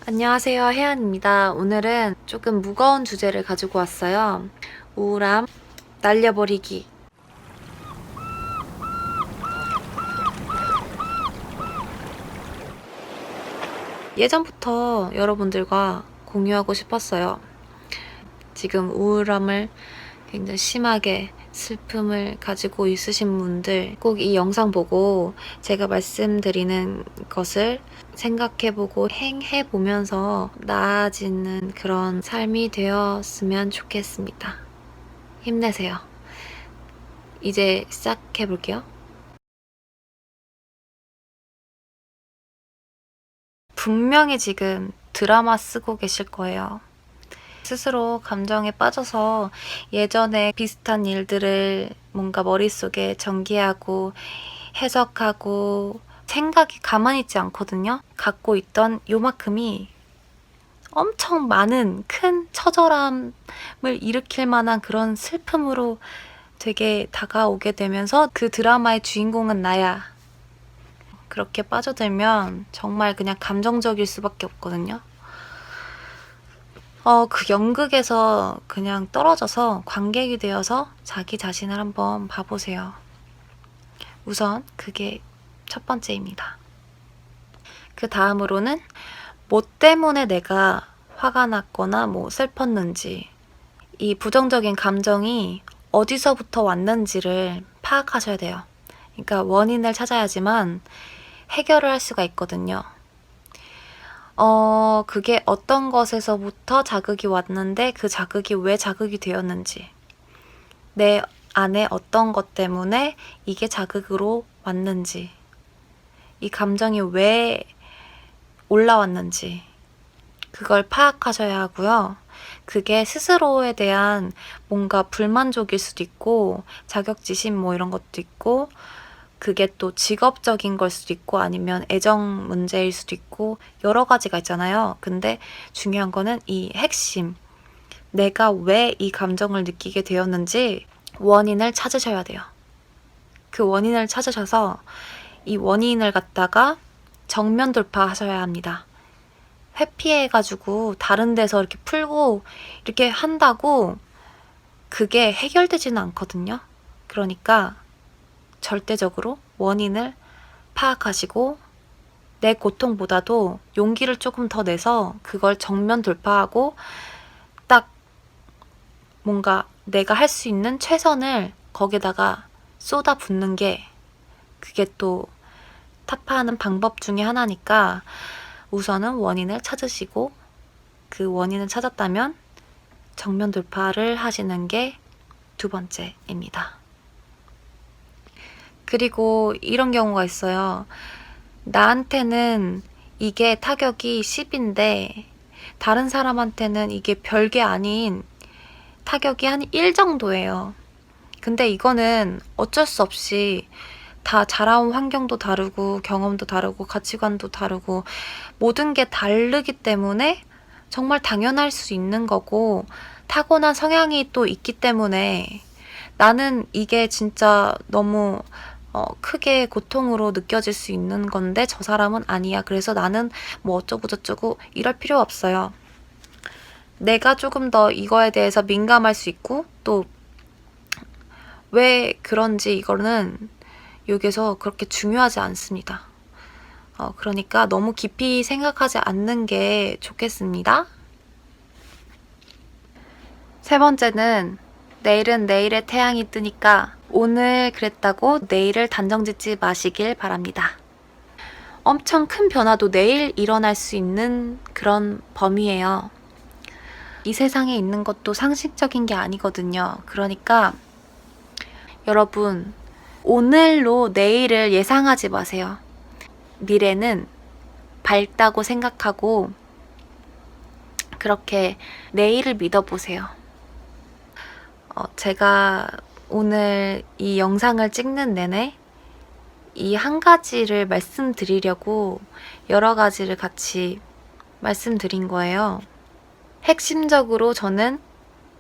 안녕하세요, 혜연입니다. 오늘은 조금 무거운 주제를 가지고 왔어요. 우울함, 날려버리기. 예전부터 여러분들과 공유하고 싶었어요. 지금 우울함을 굉장히 심하게 슬픔을 가지고 있으신 분들 꼭 이 영상 보고 제가 말씀드리는 것을 생각해보고 행해보면서 나아지는 그런 삶이 되었으면 좋겠습니다. 힘내세요. 이제 시작해볼게요. 분명히 지금 드라마 쓰고 계실 거예요. 스스로 감정에 빠져서 예전에 비슷한 일들을 뭔가 머릿속에 전개하고 해석하고 생각이 가만히 있지 않거든요. 갖고 있던 요만큼이 엄청 많은 큰 처절함을 일으킬 만한 그런 슬픔으로 되게 다가오게 되면서 그 드라마의 주인공은 나야. 그렇게 빠져들면 정말 그냥 감정적일 수밖에 없거든요. 그 연극에서 그냥 떨어져서 관객이 되어서 자기 자신을 한번 봐보세요. 우선 그게 첫 번째입니다. 그 다음으로는 뭐 때문에 내가 화가 났거나 뭐 슬펐는지, 이 부정적인 감정이 어디서부터 왔는지를 파악하셔야 돼요. 그러니까 원인을 찾아야지만 해결을 할 수가 있거든요. 그게 어떤 것에서부터 자극이 왔는데 그 자극이 왜 자극이 되었는지, 내 안에 어떤 것 때문에 이게 자극으로 왔는지, 이 감정이 왜 올라왔는지, 그걸 파악하셔야 하고요. 그게 스스로에 대한 뭔가 불만족일 수도 있고, 자격지심 뭐 이런 것도 있고, 그게 또 직업적인 걸 수도 있고 아니면 애정 문제일 수도 있고 여러 가지가 있잖아요. 근데 중요한 거는 이 핵심, 내가 왜 이 감정을 느끼게 되었는지 원인을 찾으셔야 돼요. 그 원인을 찾으셔서 이 원인을 갖다가 정면 돌파하셔야 합니다. 회피해가지고 다른 데서 이렇게 풀고 이렇게 한다고 그게 해결되지는 않거든요. 그러니까 절대적으로 원인을 파악하시고 내 고통보다도 용기를 조금 더 내서 그걸 정면 돌파하고 딱 뭔가 내가 할 수 있는 최선을 거기다가 쏟아붓는 게 그게 또 타파하는 방법 중에 하나니까 우선은 원인을 찾으시고 그 원인을 찾았다면 정면 돌파를 하시는 게 두 번째입니다. 그리고 이런 경우가 있어요. 나한테는 이게 타격이 10인데 다른 사람한테는 이게 별게 아닌 타격이 한 1 정도예요. 근데 이거는 어쩔 수 없이 다 자라온 환경도 다르고 경험도 다르고 가치관도 다르고 모든 게 다르기 때문에 정말 당연할 수 있는 거고 타고난 성향이 또 있기 때문에 나는 이게 진짜 너무 크게 고통으로 느껴질 수 있는 건데 저 사람은 아니야. 그래서 나는 뭐 어쩌고 저쩌고 이럴 필요 없어요. 내가 조금 더 이거에 대해서 민감할 수 있고 또 왜 그런지 이거는 여기서 그렇게 중요하지 않습니다. 그러니까 너무 깊이 생각하지 않는 게 좋겠습니다. 세 번째는 내일은 내일의 태양이 뜨니까 오늘 그랬다고 내일을 단정짓지 마시길 바랍니다. 엄청 큰 변화도 내일 일어날 수 있는 그런 범위예요. 이 세상에 있는 것도 상식적인 게 아니거든요. 그러니까 여러분, 오늘로 내일을 예상하지 마세요. 미래는 밝다고 생각하고 그렇게 내일을 믿어보세요. 제가 오늘 이 영상을 찍는 내내 이 한 가지를 말씀드리려고 여러 가지를 같이 말씀드린 거예요. 핵심적으로 저는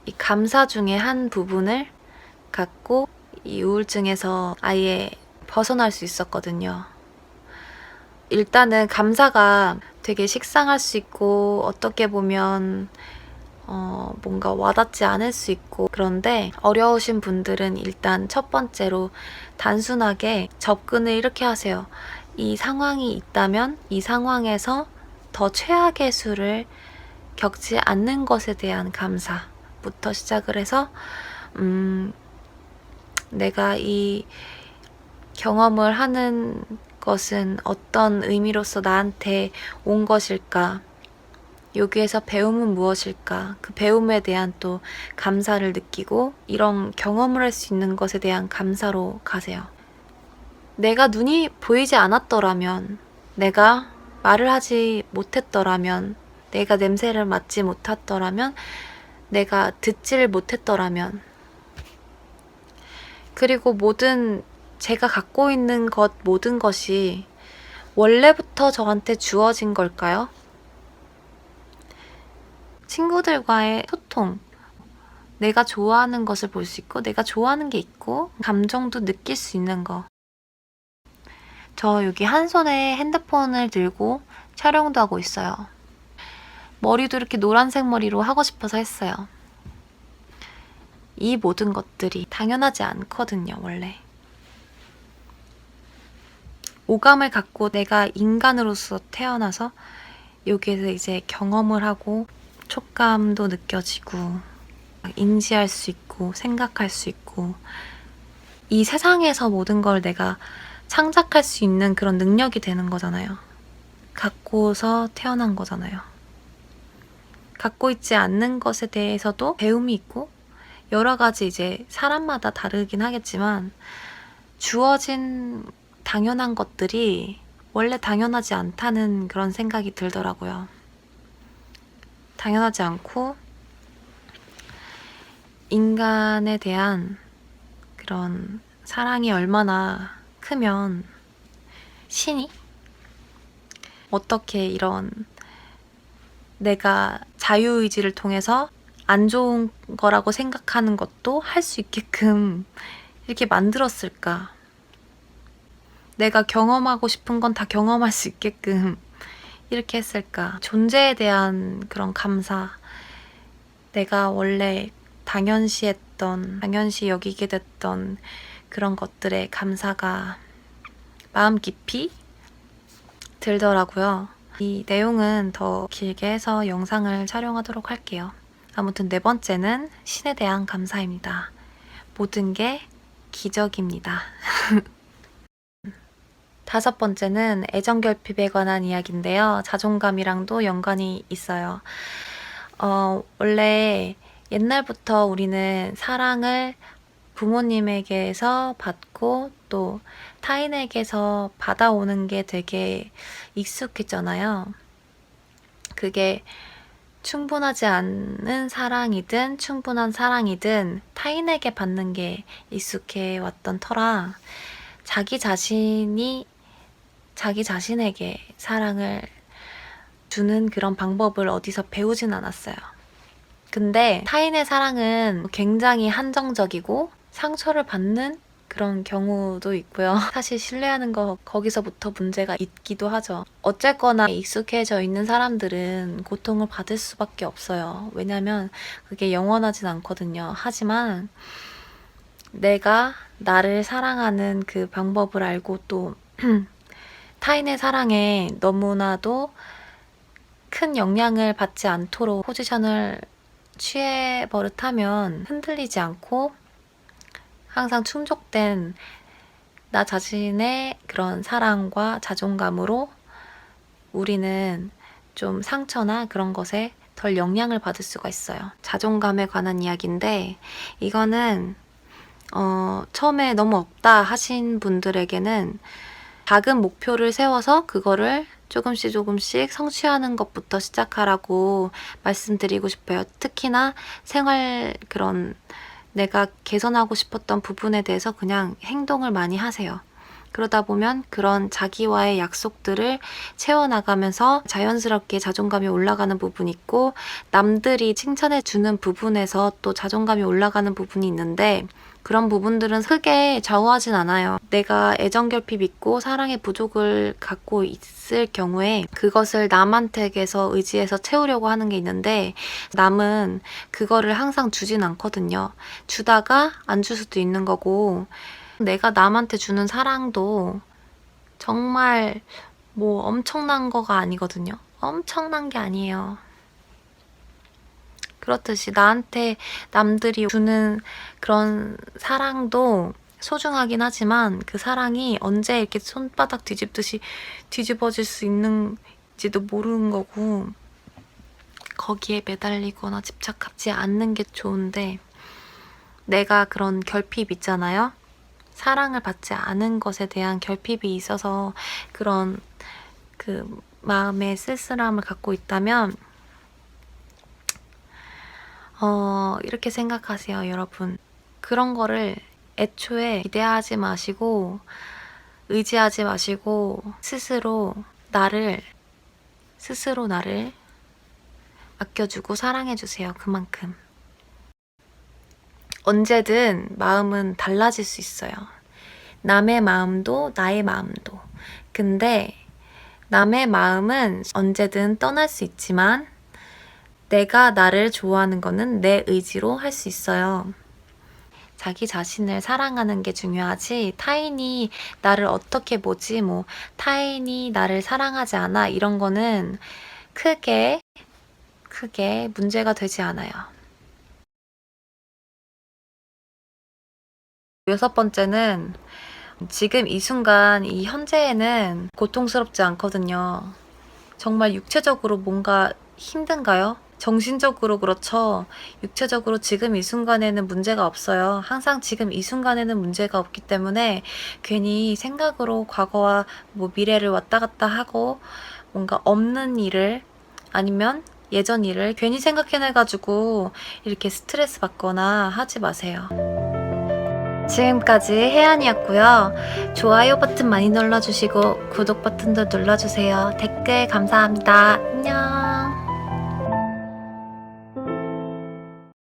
이 감사 중에 한 부분을 갖고 이 우울증에서 아예 벗어날 수 있었거든요. 일단은 감사가 되게 식상할 수 있고 어떻게 보면 뭔가 와닿지 않을 수 있고, 그런데 어려우신 분들은 일단 첫 번째로 단순하게 접근을 이렇게 하세요. 이 상황이 있다면 이 상황에서 더 최악의 수를 겪지 않는 것에 대한 감사부터 시작을 해서 내가 이 경험을 하는 것은 어떤 의미로서 나한테 온 것일까? 여기에서 배움은 무엇일까? 그 배움에 대한 또 감사를 느끼고 이런 경험을 할 수 있는 것에 대한 감사로 가세요. 내가 눈이 보이지 않았더라면, 내가 말을 하지 못했더라면, 내가 냄새를 맡지 못했더라면, 내가 듣지를 못했더라면, 그리고 제가 갖고 있는 모든 것이 원래부터 저한테 주어진 걸까요? 친구들과의 소통, 내가 좋아하는 것을 볼 수 있고, 내가 좋아하는 게 있고, 감정도 느낄 수 있는 거. 저 여기 한 손에 핸드폰을 들고 촬영도 하고 있어요. 머리도 이렇게 노란색 머리로 하고 싶어서 했어요. 이 모든 것들이 당연하지 않거든요, 원래. 오감을 갖고 내가 인간으로서 태어나서 여기에서 이제 경험을 하고 촉감도 느껴지고 인지할 수 있고 생각할 수 있고, 이 세상에서 모든 걸 내가 창작할 수 있는 그런 능력이 되는 거잖아요. 갖고서 태어난 거잖아요. 갖고 있지 않는 것에 대해서도 배움이 있고, 여러 가지 이제 사람마다 다르긴 하겠지만 주어진 당연한 것들이 원래 당연하지 않다는 그런 생각이 들더라고요. 당연하지 않고 인간에 대한 그런 사랑이 얼마나 크면 신이 어떻게 이런 내가 자유의지를 통해서 안 좋은 거라고 생각하는 것도 할 수 있게끔 이렇게 만들었을까? 내가 경험하고 싶은 건 다 경험할 수 있게끔 이렇게 했을까? 존재에 대한 그런 감사, 내가 원래 당연시 여기게 됐던 그런 것들의 감사가 마음 깊이 들더라고요. 이 내용은 더 길게 해서 영상을 촬영하도록 할게요. 아무튼 4번째는 신에 대한 감사입니다. 모든 게 기적입니다. 5번째는 애정결핍에 관한 이야기인데요. 자존감이랑도 연관이 있어요. 원래 옛날부터 우리는 사랑을 부모님에게서 받고 또 타인에게서 받아오는 게 되게 익숙했잖아요. 그게 충분하지 않은 사랑이든 충분한 사랑이든 타인에게 받는 게 익숙해 왔던 터라 자기 자신에게 사랑을 주는 그런 방법을 어디서 배우진 않았어요. 근데 타인의 사랑은 굉장히 한정적이고 상처를 받는 그런 경우도 있고요. 사실 신뢰하는 거 거기서부터 문제가 있기도 하죠. 어쨌거나 익숙해져 있는 사람들은 고통을 받을 수밖에 없어요. 왜냐면 그게 영원하진 않거든요. 하지만 내가 나를 사랑하는 그 방법을 알고 또 타인의 사랑에 너무나도 큰 영향을 받지 않도록 포지션을 취해 버릇하면 흔들리지 않고 항상 충족된 나 자신의 그런 사랑과 자존감으로 우리는 좀 상처나 그런 것에 덜 영향을 받을 수가 있어요. 자존감에 관한 이야기인데 이거는 처음에 너무 없다 하신 분들에게는 작은 목표를 세워서 그거를 조금씩 성취하는 것부터 시작하라고 말씀드리고 싶어요. 특히나 내가 개선하고 싶었던 부분에 대해서 그냥 행동을 많이 하세요. 그러다 보면 그런 자기와의 약속들을 채워나가면서 자연스럽게 자존감이 올라가는 부분이 있고, 남들이 칭찬해주는 부분에서 또 자존감이 올라가는 부분이 있는데, 그런 부분들은 크게 좌우하진 않아요. 내가 애정결핍 있고 사랑의 부족을 갖고 있을 경우에 그것을 남한테게서 의지해서 채우려고 하는 게 있는데, 남은 그거를 항상 주진 않거든요. 주다가 안 줄 수도 있는 거고, 내가 남한테 주는 사랑도 정말 뭐 엄청난 거가 아니거든요. 엄청난 게 아니에요. 그렇듯이 나한테 남들이 주는 그런 사랑도 소중하긴 하지만, 그 사랑이 언제 이렇게 손바닥 뒤집듯이 뒤집어질 수 있는지도 모르는 거고, 거기에 매달리거나 집착하지 않는 게 좋은데, 내가 그런 결핍 있잖아요. 사랑을 받지 않은 것에 대한 결핍이 있어서 그런 그 마음의 쓸쓸함을 갖고 있다면, 이렇게 생각하세요, 여러분. 그런 거를 애초에 기대하지 마시고 의지하지 마시고 스스로 나를 아껴주고 사랑해주세요. 그만큼. 언제든 마음은 달라질 수 있어요. 남의 마음도 나의 마음도. 근데 남의 마음은 언제든 떠날 수 있지만, 내가 나를 좋아하는 거는 내 의지로 할 수 있어요. 자기 자신을 사랑하는 게 중요하지, 타인이 나를 어떻게 보지, 뭐 타인이 나를 사랑하지 않아, 이런 거는 크게 문제가 되지 않아요. 6번째는, 지금 이 순간 이 현재에는 고통스럽지 않거든요. 정말 육체적으로 뭔가 힘든가요? 정신적으로 그렇죠. 육체적으로 지금 이 순간에는 문제가 없어요. 항상 지금 이 순간에는 문제가 없기 때문에 괜히 생각으로 과거와 뭐 미래를 왔다 갔다 하고 뭔가 없는 일을, 아니면 예전 일을 괜히 생각해내가지고 이렇게 스트레스 받거나 하지 마세요. 지금까지 혜안이었고요. 좋아요 버튼 많이 눌러주시고 구독 버튼도 눌러주세요. 댓글 감사합니다. 안녕.